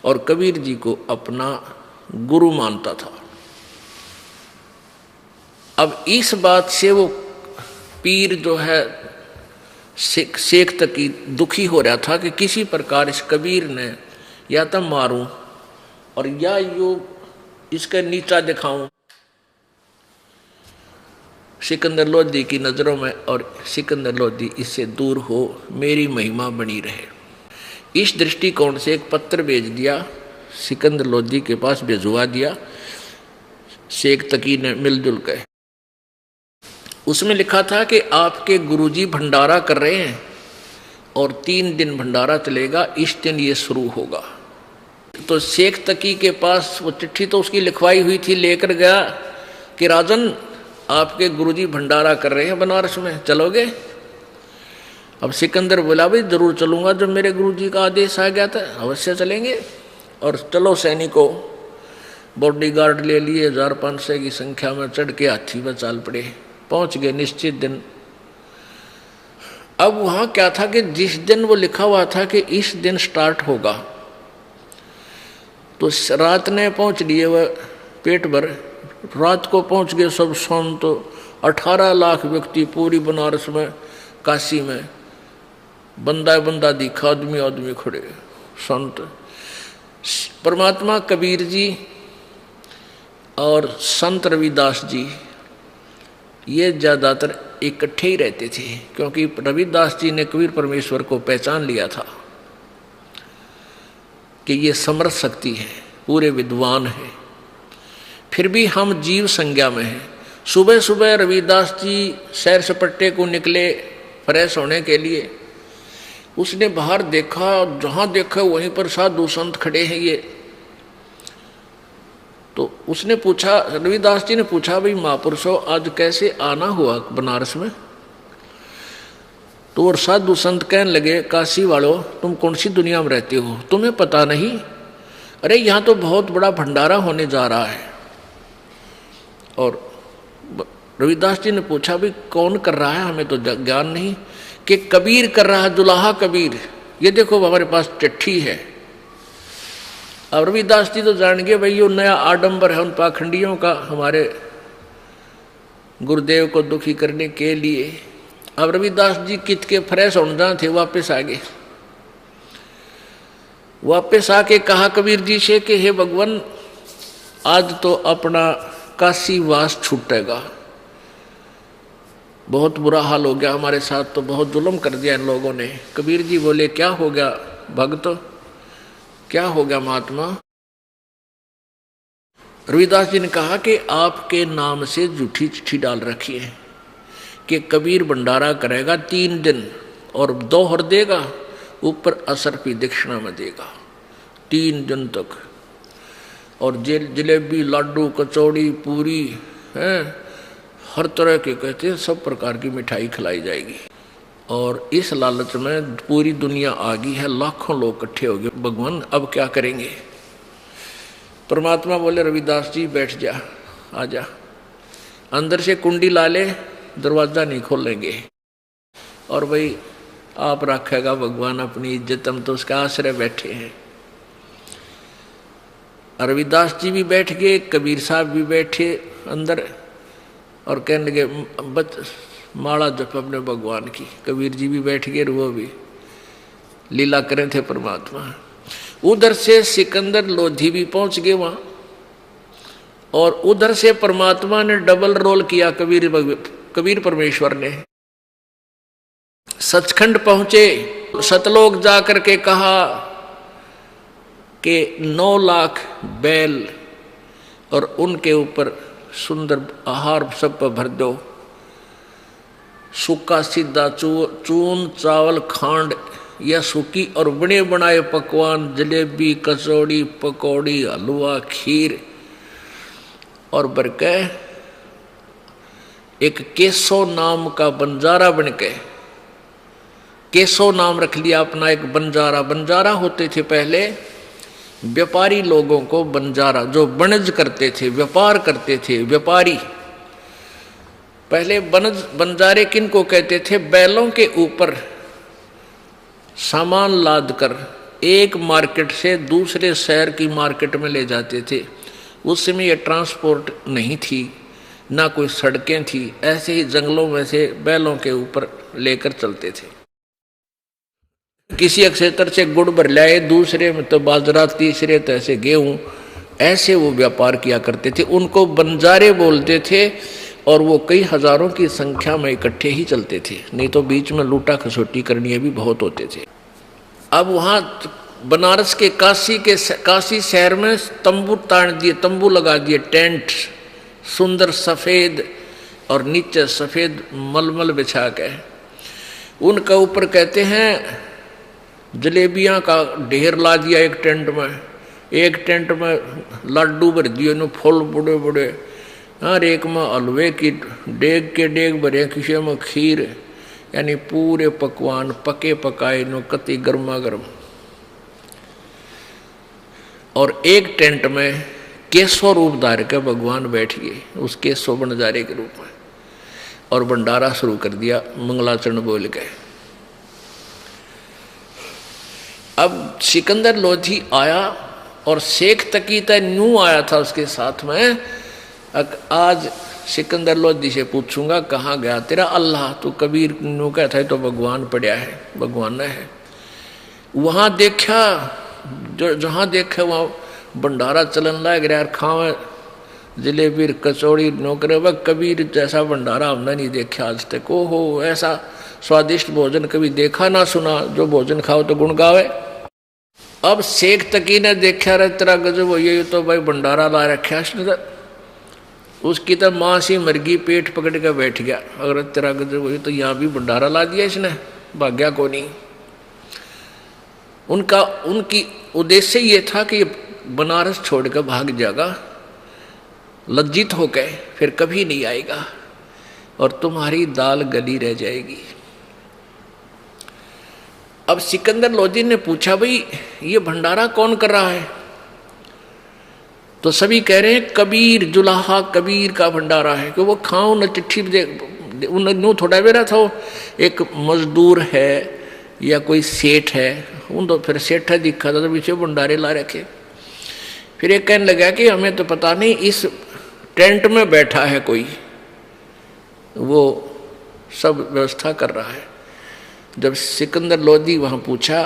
और कबीर जी को अपना गुरु मानता था। अब इस बात से वो पीर जो है शेख तकी दुखी हो रहा था कि किसी प्रकार इस कबीर ने या तो मारूं और या यो इसका नीचा दिखाऊं सिकंदर लोधी की नज़रों में, और सिकंदर लोधी इससे दूर हो, मेरी महिमा बनी रहे। इस दृष्टिकोण से एक पत्र भेज दिया, सिकंदर लोधी के पास भिजवा दिया शेख तकी ने मिलजुल के। उसमें लिखा था कि आपके गुरुजी भंडारा कर रहे हैं और 3 दिन भंडारा चलेगा, इस दिन ये शुरू होगा। तो शेख तकी के पास वो चिट्ठी तो उसकी लिखवाई हुई थी, लेकर गया कि राजन आपके गुरुजी भंडारा कर रहे हैं बनारस में, चलोगे? अब सिकंदर बोला भाई जरूर चलूंगा, जब मेरे गुरुजी का आदेश आ गया था अवश्य चलेंगे। और चलो सैनिकों, बॉडीगार्ड ले लिए, 1500 की संख्या में चढ़ के हाथी में चाल पड़े, पहुंच गए निश्चित दिन। अब वहां क्या था कि जिस दिन वो लिखा हुआ था कि इस दिन स्टार्ट होगा, तो रात ने पहुंच लिए वह पेट भर, रात को पहुंच गए सब संत, तो 18 लाख व्यक्ति पूरी बनारस में, काशी में बंदा बंदा दिखा, आदमी आदमी खड़े संत। परमात्मा कबीर जी और संत रविदास जी ये ज़्यादातर इकट्ठे ही रहते थे, क्योंकि रविदास जी ने कबीर परमेश्वर को पहचान लिया था कि ये समर्थ शक्ति है, पूरे विद्वान है। फिर भी हम जीव संज्ञा में हैं। सुबह सुबह रविदास जी सैर सपट्टे को निकले फ्रेश होने के लिए। उसने बाहर देखा, जहाँ देखा वहीं पर साधु संत खड़े हैं ये। तो उसने पूछा, रविदास जी ने पूछा, भाई महापुरुषों आज कैसे आना हुआ बनारस में? तो और साधु संत कहने लगे, काशी वालों तुम कौन सी दुनिया में रहते हो, तुम्हें पता नहीं? अरे यहाँ तो बहुत बड़ा भंडारा होने जा रहा है। और रविदास जी ने पूछा, भाई कौन कर रहा है? हमें तो ज्ञान नहीं। कि कबीर कर रहा है, दुल्हा कबीर, ये देखो हमारे पास चिट्ठी है। अब रविदास जी तो जान गए भाई ये नया आडंबर है उन पाखंडियों का, हमारे गुरुदेव को दुखी करने के लिए। अब रविदास जी कित के फ्रेश होने जहाँ थे वापस आ गए। वापस आके कहा कबीर जी से कि हे भगवान आज तो अपना काशी वास छूटेगा, बहुत बुरा हाल हो गया हमारे साथ, तो बहुत जुल्म कर दिया इन लोगों ने। कबीर जी बोले, क्या हो गया भक्त, क्या हो गया महात्मा? रविदास जी ने कहा कि आपके नाम से झूठी चिट्ठी डाल रखी है कि कबीर भंडारा करेगा 3 दिन और 2 हर देगा, ऊपर असर भी दक्षिणा में देगा 3 दिन तक। और जलेबी, लाडू, कचौड़ी, पूरी हैं, हर तरह के कहते हैं सब प्रकार की मिठाई खिलाई जाएगी। और इस लालच में पूरी दुनिया आ गई है, लाखों लोग इकट्ठे हो गए। भगवान अब क्या करेंगे? परमात्मा बोले, रविदास जी बैठ जा, आ जा, अंदर से कुंडी ला ले, दरवाजा नहीं खोलेंगे। और भाई आप रखेगा भगवान अपनी इज्जत, हम तो उसका आश्रय बैठे हैं। रविदास जी भी बैठ गए, कबीर साहब भी बैठे अंदर और कहने लगे बच माला जप अपने भगवान की। कबीर जी भी बैठ गए, वो भी लीला करें थे परमात्मा। उधर से सिकंदर लोधी भी पहुंच गए वहां, और उधर से परमात्मा ने डबल रोल किया। कबीर परमेश्वर ने सचखंड पहुंचे, सतलोक जाकर के कहा कि 9 लाख बैल और उनके ऊपर सुंदर आहार सब पर भर दो, सूखा सीधा चून, चावल, खांड या सूखी और बने बनाए पकवान, जलेबी, कचौड़ी, पकौड़ी, हलवा, खीर और बरके एक केसो नाम का बंजारा बनके, केसो नाम रख लिया अपना एक बंजारा। बंजारा होते थे पहले व्यापारी लोगों को, बंजारा जो बनज करते थे, व्यापार करते थे, व्यापारी। पहले बंजारे किन को कहते थे? बैलों के ऊपर सामान लाद कर एक मार्केट से दूसरे शहर की मार्केट में ले जाते थे। उस समय ये ट्रांसपोर्ट नहीं थी, ना कोई सड़कें थी, ऐसे ही जंगलों में से बैलों के ऊपर लेकर चलते थे। किसी क्षेत्र से गुड़ भर लाए, दूसरे में तो बाजरा, तीसरे तो ऐसे गेहूं, ऐसे वो व्यापार किया करते थे। उनको बंजारे बोलते थे और वो कई हजारों की संख्या में इकट्ठे ही चलते थे, नहीं तो बीच में लूटा खसोटी करनी भी बहुत होते थे। अब वहाँ बनारस के काशी शहर में तंबू तान दिए, तंबू लगा दिए, टेंट सुंदर सफ़ेद और नीचे सफ़ेद मलमल बिछा के, उनका ऊपर कहते हैं जलेबियाँ का ढेर ला दिया एक टेंट में। एक टेंट में लड्डू भर दिए न, फूल बड़े बड़े, और एक में हलवे की डेग के डेग भरे, किसी में खीर, यानी पूरे पकवान पके पकाए नो, कति गर्मा गर्म। और एक टेंट में केसव रूप धार के भगवान बैठ गए, उस केसव बंजारे के रूप में, और भंडारा शुरू कर दिया मंगलाचरण बोल के। अब सिकंदर लोधी आया और शेख तकीता न्यू आया था उसके साथ में। आज सिकंदर लोधी से पूछूंगा कहाँ गया तेरा अल्लाह, तो कबीर न्यू कहता है तो भगवान पड़ा है, भगवान है। वहाँ देखा, जो जहाँ देखा वहाँ भंडारा चलन लग रहा, खावे जलेबी कचौड़ी नौकरे, वह कबीर जैसा भंडारा हमने नहीं देखा आज तक। ओहो, ऐसा स्वादिष्ट भोजन कभी देखा ना सुना, जो भोजन खाओ तो गुण गावे। अब शेख तकी ने देखा, रे तेरा गजब हो, ये तो भाई भंडारा ला रखा है, उसकी तो माँ सी मरगी पेट पकड़ के बैठ गया। अगर तेरा गजब हो तो यहाँ भी भंडारा ला दिया इसने, भाग्या को नहीं। उनकी उद्देश्य ये था कि बनारस छोड़ कर भाग जाएगा, लज्जित होकर फिर कभी नहीं आएगा और तुम्हारी दाल गली रह जाएगी। अब सिकंदर लोधी ने पूछा, भाई ये भंडारा कौन कर रहा है? तो सभी कह रहे हैं कबीर, जुलाहा कबीर का भंडारा है। कि वो खाऊं न चिट्ठी उन्होंने थोड़ा बेरा था, वो एक मजदूर है या कोई सेठ है, उन तो फिर सेठ है दिखा था, तो पीछे भंडारे ला रखे। फिर एक कहने लगा कि हमें तो पता नहीं, इस टेंट में बैठा है कोई, वो सब व्यवस्था कर रहा है। जब सिकंदर लोधी वहाँ पूछा,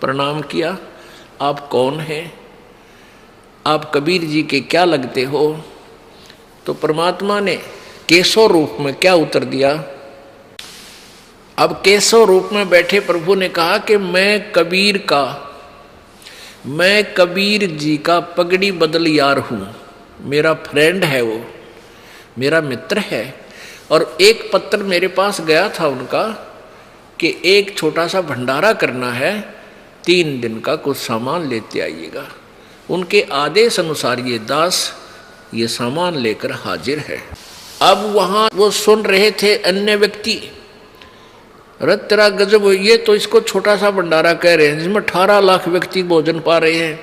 प्रणाम किया, आप कौन हैं, आप कबीर जी के क्या लगते हो? तो परमात्मा ने केशव रूप में क्या उत्तर दिया। अब केशव रूप में बैठे प्रभु ने कहा कि मैं कबीर जी का पगड़ी बदल यार हूँ, मेरा फ्रेंड है, वो मेरा मित्र है। और एक पत्र मेरे पास गया था उनका कि एक छोटा सा भंडारा करना है, 3 दिन का कुछ सामान लेते आइएगा। उनके आदेश अनुसार ये दास ये सामान लेकर हाजिर है। अब वहाँ वो सुन रहे थे अन्य व्यक्ति, रत तेरा गजब हो, ये तो इसको छोटा सा भंडारा कह रहे हैं जिसमें 18 लाख व्यक्ति भोजन पा रहे हैं।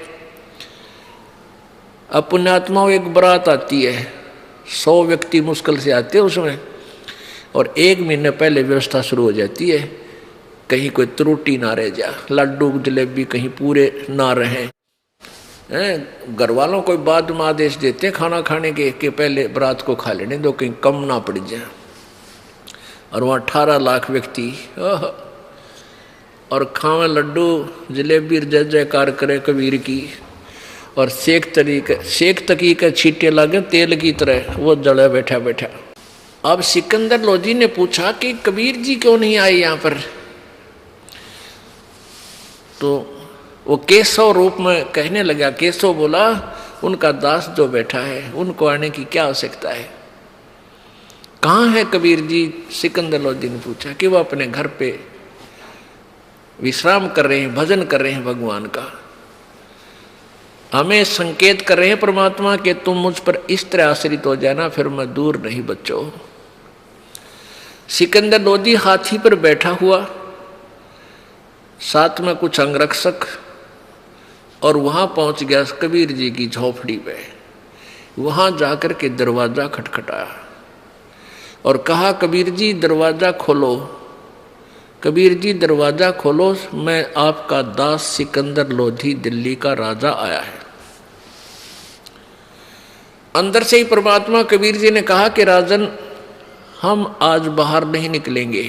अब पुण्यात्माओं एक बारात आती है, 100 व्यक्ति मुश्किल से आते हैं उसमें, और 1 महीने पहले व्यवस्था शुरू हो जाती है, कहीं कोई त्रुटि ना रह जा, लड्डू जलेबी कहीं पूरे ना रहें। घर वालों को बाद में आदेश देते खाना खाने के पहले बारात को खा लेने दो, कहीं कम ना पड़ जाए। और वहाँ 18 लाख व्यक्ति और खावे लड्डू जलेबी, जय जयकार करे कबीर की, और शेख तकी के छींटे लगे तेल की तरह, वो जड़े बैठा बैठा। अब सिकंदर लोधी ने पूछा कि कबीर जी क्यों नहीं आए यहाँ पर? तो वो केशव रूप में कहने लगा। केशव बोला, उनका दास जो बैठा है उनको आने की क्या आवश्यकता है? कहाँ है कबीर जी? सिकंदर लोधी ने पूछा कि वो अपने घर पे विश्राम कर रहे हैं, भजन कर रहे हैं भगवान का। हमें संकेत कर रहे हैं परमात्मा कि तुम मुझ पर इस तरह आश्रित हो जाना, फिर मैं दूर नहीं बचो। सिकंदर लोधी हाथी पर बैठा हुआ, साथ में कुछ अंगरक्षक, और वहां पहुंच गया कबीर जी की झोपड़ी पे। वहां जाकर के दरवाजा खटखटाया और कहा, कबीर जी दरवाजा खोलो। कबीर जी दरवाजा खोलो, मैं आपका दास सिकंदर लोधी दिल्ली का राजा आया है। अंदर से ही परमात्मा कबीर जी ने कहा कि राजन, हम आज बाहर नहीं निकलेंगे,